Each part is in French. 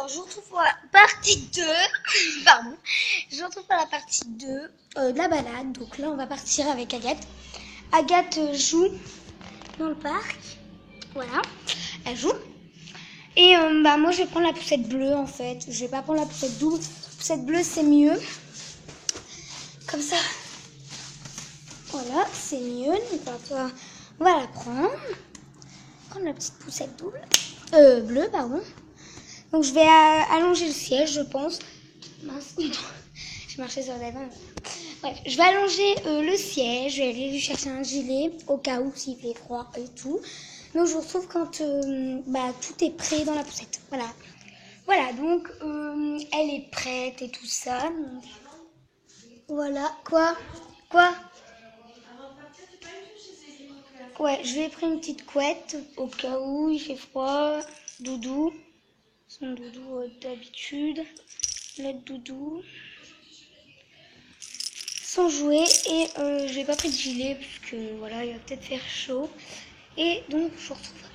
Alors, je vous retrouve pour la partie 2. Pardon. Je vous retrouve pour la partie 2 de la balade. Donc là, on va partir avec Agathe. Agathe joue dans le parc. Voilà. Elle joue. Et moi, je vais prendre la poussette bleue, en fait. Je vais pas prendre la poussette double. La poussette bleue, c'est mieux. Comme ça. Voilà, c'est mieux. Donc, on va la prendre. Prendre la petite poussette double. Bleue, pardon. Donc je vais allonger le siège, je pense. Mince, je marchais sur la main. Bref, je vais allonger le siège. Je vais aller lui chercher un gilet au cas où s'il fait froid et tout. Donc je vous retrouve quand tout est prêt dans la poussette. Voilà. Voilà, donc elle est prête et tout ça. Donc, voilà. Quoi? Ouais, je vais prendre une petite couette au cas où il fait froid. Doudou. Son doudou d'habitude. Notre doudou. Sans jouer. Et je n'ai pas pris de gilet parce que voilà, il va peut-être faire chaud. Et donc je vous retrouve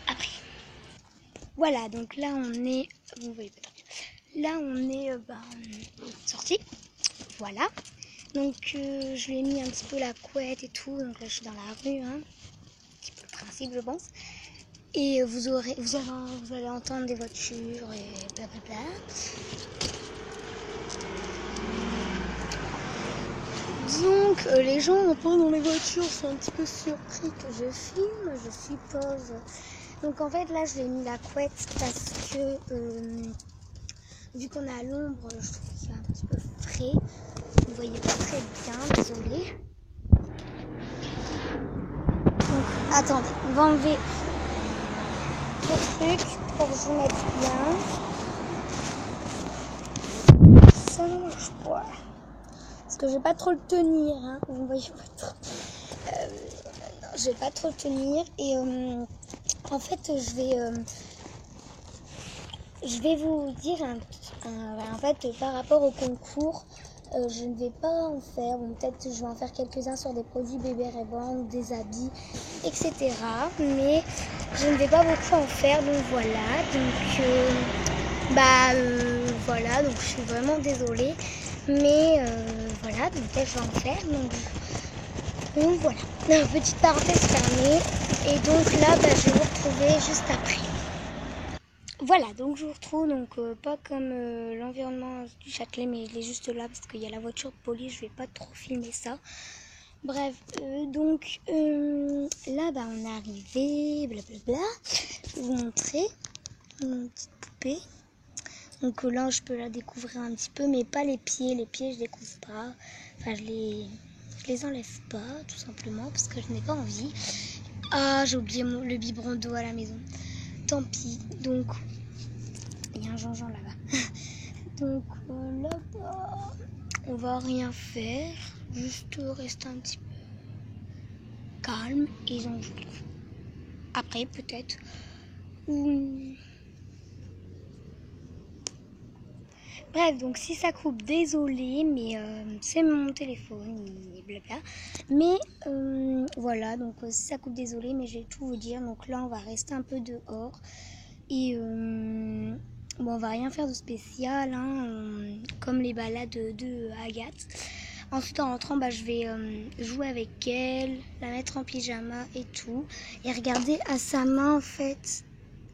après. Voilà, donc là on est. Vous voyez pas. Là on est sorti. Voilà. Donc je lui ai mis un petit peu la couette et tout. Donc là je suis dans la rue, hein. Un petit peu le principe je pense. Et vous allez entendre des voitures et blablabla. Donc les gens un peu dans les voitures sont un petit peu surpris que je filme, je suppose. Donc en fait là je l'ai mis la couette parce que vu qu'on est à l'ombre, je trouve qu'il est un petit peu frais. Vous ne voyez pas très bien, désolée. Donc attendez, on va enlever le truc pour que je vous mette bien. Ça ne marche pas. Parce que je vais pas trop le tenir, hein. Vous voyez pas trop. Non, je vais pas trop le tenir. Et en fait, je vais vous dire en fait, par rapport au concours, je ne vais pas en faire. Ou peut-être je vais en faire quelques-uns sur des produits bébé Reborn ou des habits, etc. Mais je ne vais pas beaucoup en faire. Donc voilà. Donc voilà. Donc je suis vraiment désolée. Mais voilà, donc là je vais en faire. Donc voilà, petite parenthèse fermée. Et donc là, je vais vous retrouver juste après. Voilà, donc je vous retrouve, donc pas comme l'environnement du Châtelet, mais il est juste là parce qu'il y a la voiture de police, je vais pas trop filmer ça. Bref, donc là, on est arrivé, blablabla. Je vais vous montrer une petite poupée. Donc là, je peux la découvrir un petit peu, mais pas les pieds. Les pieds, je découvre pas. Enfin, je les enlève pas, tout simplement, parce que je n'ai pas envie. Ah, j'ai oublié le biberon d'eau à la maison. Tant pis. Donc, il y a un Jean-Jean là-bas. Donc là-bas, on va rien faire. Juste rester un petit peu calme. Et donc, je vous retrouve après, peut-être. Bref, donc si ça coupe, désolé, mais c'est mon téléphone, et blabla. Mais voilà, donc si ça coupe, désolé, mais je vais tout vous dire. Donc là, on va rester un peu dehors. Et on va rien faire de spécial, hein, comme les balades de Agathe. Ensuite, en rentrant, je vais jouer avec elle, la mettre en pyjama et tout. Et regarder à sa main, en fait,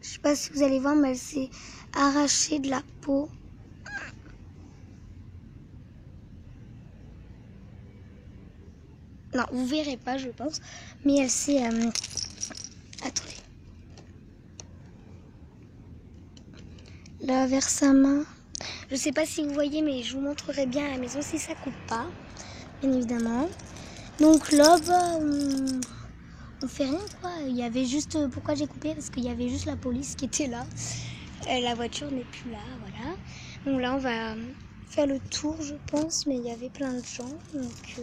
je sais pas si vous allez voir, mais elle s'est arrachée de la peau. Non, vous verrez pas, je pense. Mais elle s'est... Attendez. Là, vers sa main. Je sais pas si vous voyez, mais je vous montrerai bien à la maison si ça coupe pas. Bien évidemment. Donc là, on fait rien, quoi. Il y avait juste... Pourquoi j'ai coupé? Parce qu'il y avait juste la police qui était là. La voiture n'est plus là, voilà. Donc là, on va faire le tour, je pense. Mais il y avait plein de gens, donc...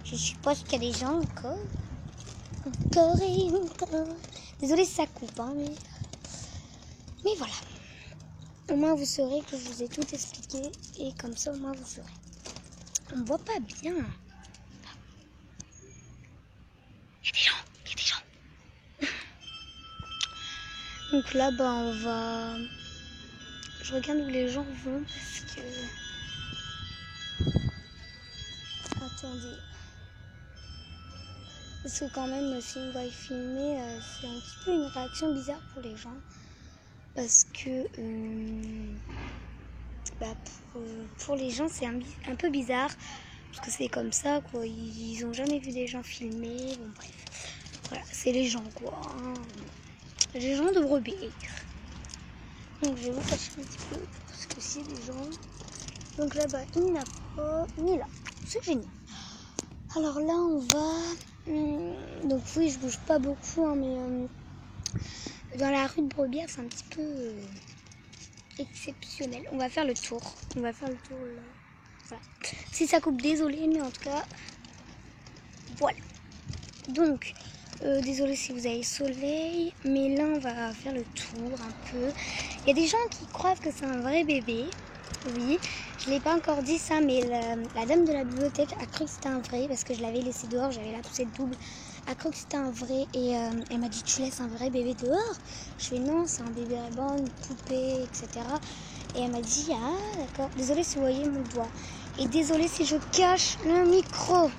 Je suppose qu'il y a des gens encore. Encore et encore. Désolée si ça coupe, hein, mais voilà. Au moins vous saurez que je vous ai tout expliqué. Et comme ça, au moins vous saurez. On voit pas bien. Il y a des gens. Donc là, on va je regarde où les gens vont parce que... Attendez. Parce que quand même, si on va filmer, c'est un petit peu une réaction bizarre pour les gens. Parce que pour les gens, c'est un peu bizarre. Parce que c'est comme ça, quoi. Ils ont jamais vu des gens filmer. Bon, bref. Voilà, c'est les gens, quoi. Hein. Les gens de brebis. Donc, je vais vous cacher un petit peu. Parce que c'est des gens. Donc là-bas, il n'y en a pas, ni là. C'est génial. Alors là, on va... donc oui, je bouge pas beaucoup, hein, mais dans la rue de Brebière, c'est un petit peu exceptionnel. On va faire le tour. On va faire le tour là. Voilà. Si ça coupe, désolé, mais en tout cas, voilà. Donc, désolé si vous avez le soleil, mais là, on va faire le tour un peu. Il y a des gens qui croient que c'est un vrai bébé. Oui, je ne l'ai pas encore dit ça, mais la dame de la bibliothèque a cru que c'était un vrai parce que je l'avais laissé dehors, j'avais la poussette double. A cru que c'était un vrai et elle m'a dit tu laisses un vrai bébé dehors? Je fais non, c'est un bébé reborn, une poupée, etc. Et elle m'a dit ah d'accord, désolée si vous voyez mon doigt. Et désolée si je cache le micro.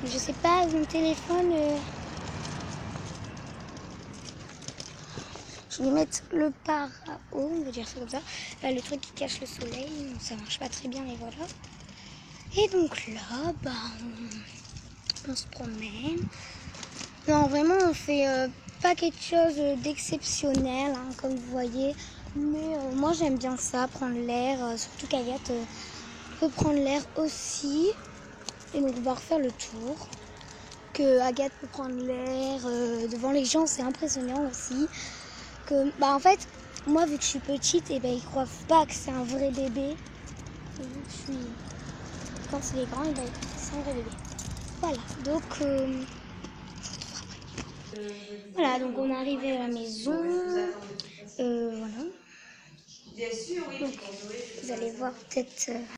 Je sais pas, mon téléphone... Je vais mettre le par à eau, on va dire ça comme ça. Là, le truc qui cache le soleil, ça marche pas très bien, mais voilà. Et donc là, on se promène. Non, vraiment, on fait pas quelque chose d'exceptionnel, hein, comme vous voyez. Mais moi, j'aime bien ça, prendre l'air. Surtout qu'Agathe peut prendre l'air aussi. Et donc, on va refaire le tour. Que Agathe peut prendre l'air devant les gens, c'est impressionnant aussi. Que, en fait, moi, vu que je suis petite, et ils croient pas que c'est un vrai bébé. Et vu que quand il est grand, c'est un vrai bébé. Voilà, donc voilà, donc on est arrivé à la maison. Voilà. Donc, vous allez voir peut-être.